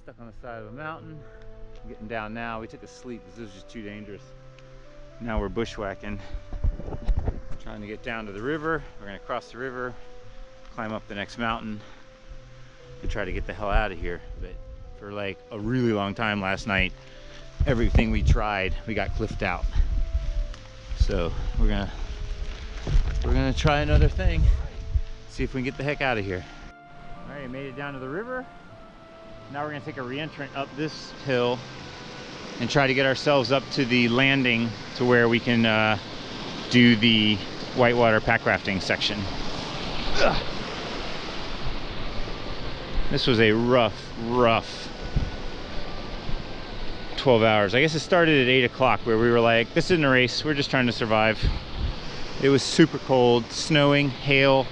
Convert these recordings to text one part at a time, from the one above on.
stuck on the side of a mountain. I'm getting down now. We took a sleep because this was just too dangerous. Now we're bushwhacking, trying to get down to the river. We're gonna cross the river, climb up the next mountain, and try to get the hell out of here. But for like a really long time last night, everything we tried, we got cliffed out. So we're gonna try another thing, see if we can get the heck out of here. All right, made it down to the river. Now we're gonna take a re-entrant up this hill and try to get ourselves up to the landing to where we can do the whitewater pack rafting section. Ugh. This was a rough 12 hours. I guess it started at 8 o'clock where we were like, this isn't a race, we're just trying to survive. It was super cold, snowing, hail,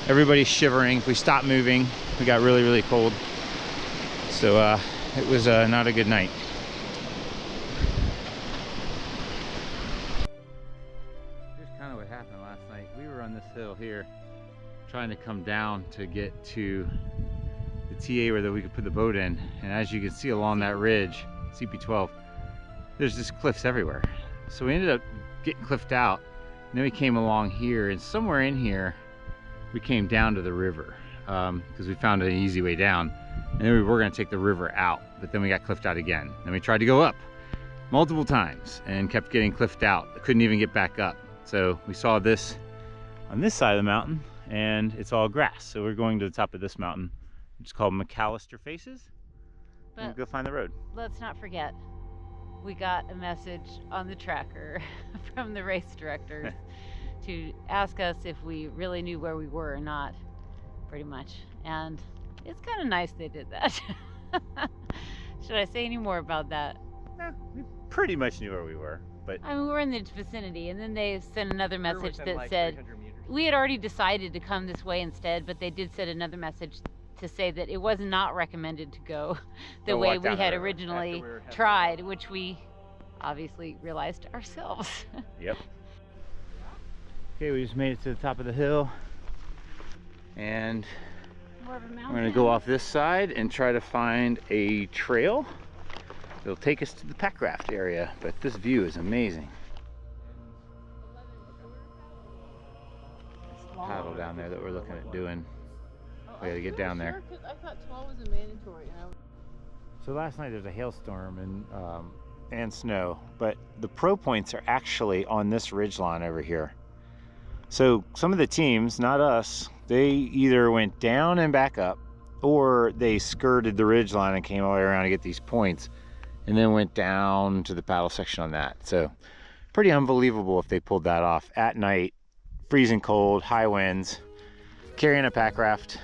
everybody's shivering. If we stopped moving, we got really cold. So it was not a good night. Here's kind of what happened last night. We were on this hill here trying to come down to get to the TA where we could put the boat in. And as you can see along that ridge, CP12, there's just cliffs everywhere. So we ended up getting cliffed out. And then we came along here, and somewhere in here we came down to the river because we found an easy way down. And then we were going to take the river out, but then we got cliffed out again. Then we tried to go up multiple times and kept getting cliffed out. I couldn't even get back up. So we saw this on this side of the mountain, and it's all grass. So we're going to the top of this mountain, which is called McAllister Faces. But we'll go find the road. Let's not forget, we got a message on the tracker from the race directors to ask us if we really knew where we were or not, pretty much. And it's kind of nice they did that. Should I say any more about that? No, we pretty much knew where we were, but I mean, we were in the vicinity, and then they sent another message that said we had already decided to come this way instead, but they did send another message to say that it was not recommended to go the way we had originally tried, which we obviously realized ourselves. Yep. Okay, we just made it to the top of the hill, and we're gonna go off this side and try to find a trail that'll take us to the pack raft area. But this view is amazing. Paddle down there that we're looking at doing. We gotta get down there. I thought 12 was a mandatory. So last night there's a hailstorm and snow, but the pro points are actually on this ridgeline over here. So some of the teams, not us, they either went down and back up, or they skirted the ridgeline and came all the way around to get these points, and then went down to the paddle section on that. So pretty unbelievable if they pulled that off at night, freezing cold, high winds, carrying a pack raft.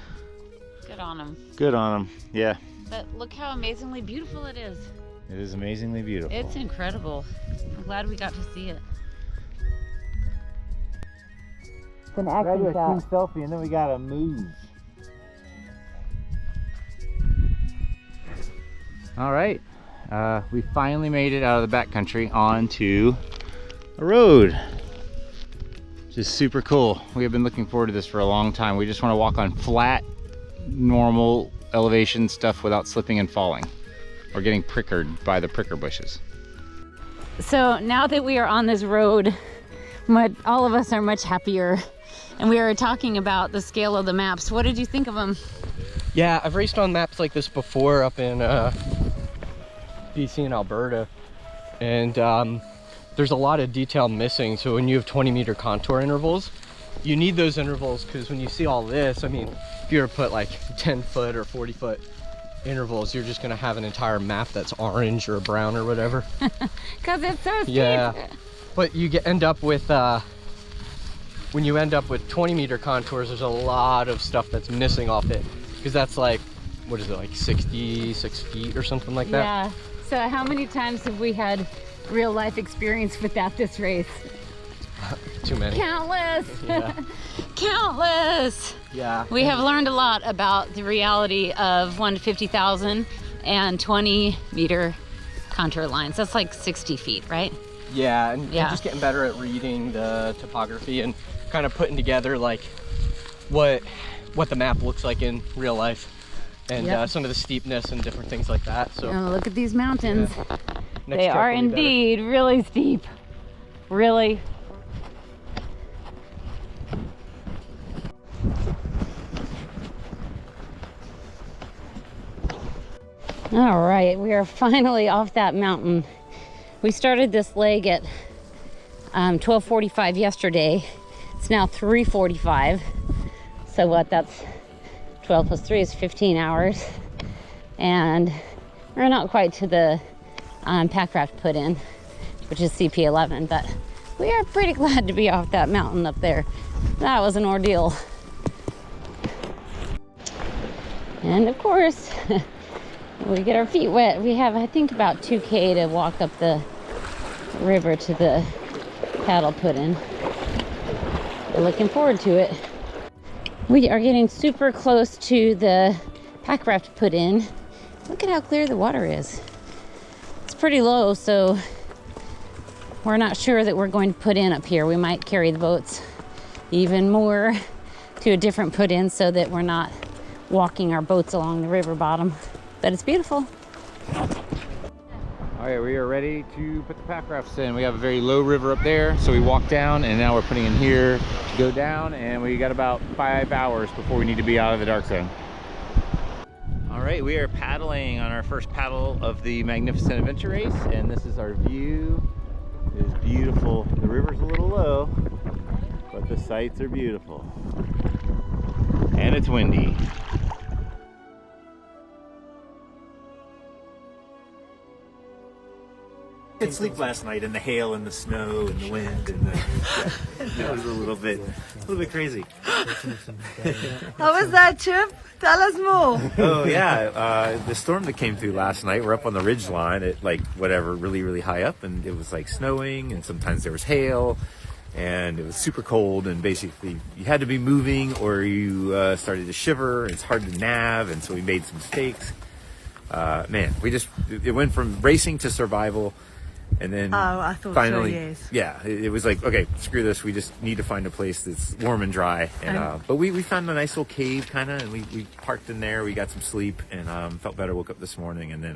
Good on them. Good on them, yeah. But look how amazingly beautiful it is. It is amazingly beautiful. It's incredible. I'm glad we got to see it. It's an action shot. Team selfie, and then we gotta move. All right, we finally made it out of the backcountry onto a road, which is super cool. We have been looking forward to this for a long time. We just want to walk on flat, normal elevation stuff without slipping and falling or getting prickered by the pricker bushes. So now that we are on this road, all of us are much happier, and we were talking about the scale of the maps. What did you think of them? Yeah, I've raced on maps like this before up in BC and Alberta, and there's a lot of detail missing. So when you have 20-meter contour intervals, you need those intervals, because when you see all this, I mean, if you were to put like 10-foot or 40-foot intervals, you're just gonna have an entire map that's orange or brown or whatever. Because it's so steep. Yeah, but you end up with when you end up with 20-meter contours, there's a lot of stuff that's missing off it, because that's like, what is it, like 66 feet or something like that? Yeah. So how many times have we had real life experience with that this race? Too many. Countless. Yeah. Countless. Yeah. We have learned a lot about the reality of 1 to 50,000 and 20-meter contour lines. That's like 60 feet, right? Yeah, and just getting better at reading the topography and kind of putting together like what the map looks like in real life. and Yep. some of the steepness and different things like that. So Oh, look at these mountains. next They trek are will be better. indeed really steep. Really. All right, we are finally off that mountain. We started this leg at 12:45 yesterday. It's now 3:45. So what, that's 12 plus 3 is 15 hours. And we're not quite to the pack raft put in, which is CP11, but we are pretty glad to be off that mountain up there. That was an ordeal. And of course, we get our feet wet. We have, I think, about 2K to walk up the river to the paddle put in. We're looking forward to it. We are getting super close to the pack raft put in. Look at how clear the water is. It's pretty low, so we're not sure that we're going to put in up here. We might carry the boats even more to a different put in so that we're not walking our boats along the river bottom. But it's beautiful. All right, we are ready to put the pack rafts in. We have a very low river up there, so we walk down, and now we're putting in here to go down, and we got about 5 hours before we need to be out of the dark zone. All right, we are paddling on our first paddle of the Magnificent Adventure Race, and this is our view. It is beautiful. The river's a little low, but the sights are beautiful. And it's windy. I didn't sleep last night in the hail and the snow and the wind and that was a little bit crazy. How was that, Chip? Tell us more. Oh yeah, the storm that came through last night. We're up on the ridge line at like whatever, really high up, and it was like snowing, and sometimes there was hail, and it was super cold, and basically you had to be moving or you started to shiver. It's hard to nav, and so we made some mistakes. Man, it went from racing to survival. And then I thought finally, so, yes. yeah, it was like, okay, screw this. We just need to find a place that's warm and dry. And but we found a nice little cave kind of, and we parked in there. We got some sleep and felt better. Woke up this morning and then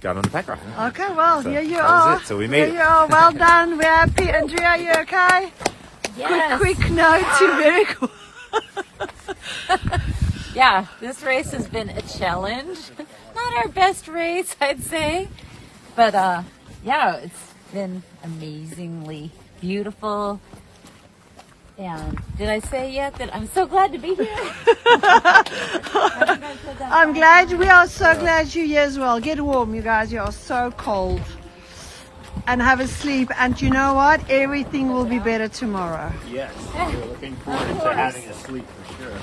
got on the pack raft. Okay, well, So here you that are. was it. So we made Here it. you are. Well done. We're happy. Andrea, you okay? Yes. Quick note to very cool. Yeah, this race has been a challenge. Not our best race, I'd say. But yeah, it's been amazingly beautiful. And did I say yet that I'm so glad to be here? I'm glad. We are so glad you're here as well. Get warm, you guys. You are so cold. And have a sleep. And you know what? Everything will be better tomorrow. Yes, we're looking forward to having a sleep for sure.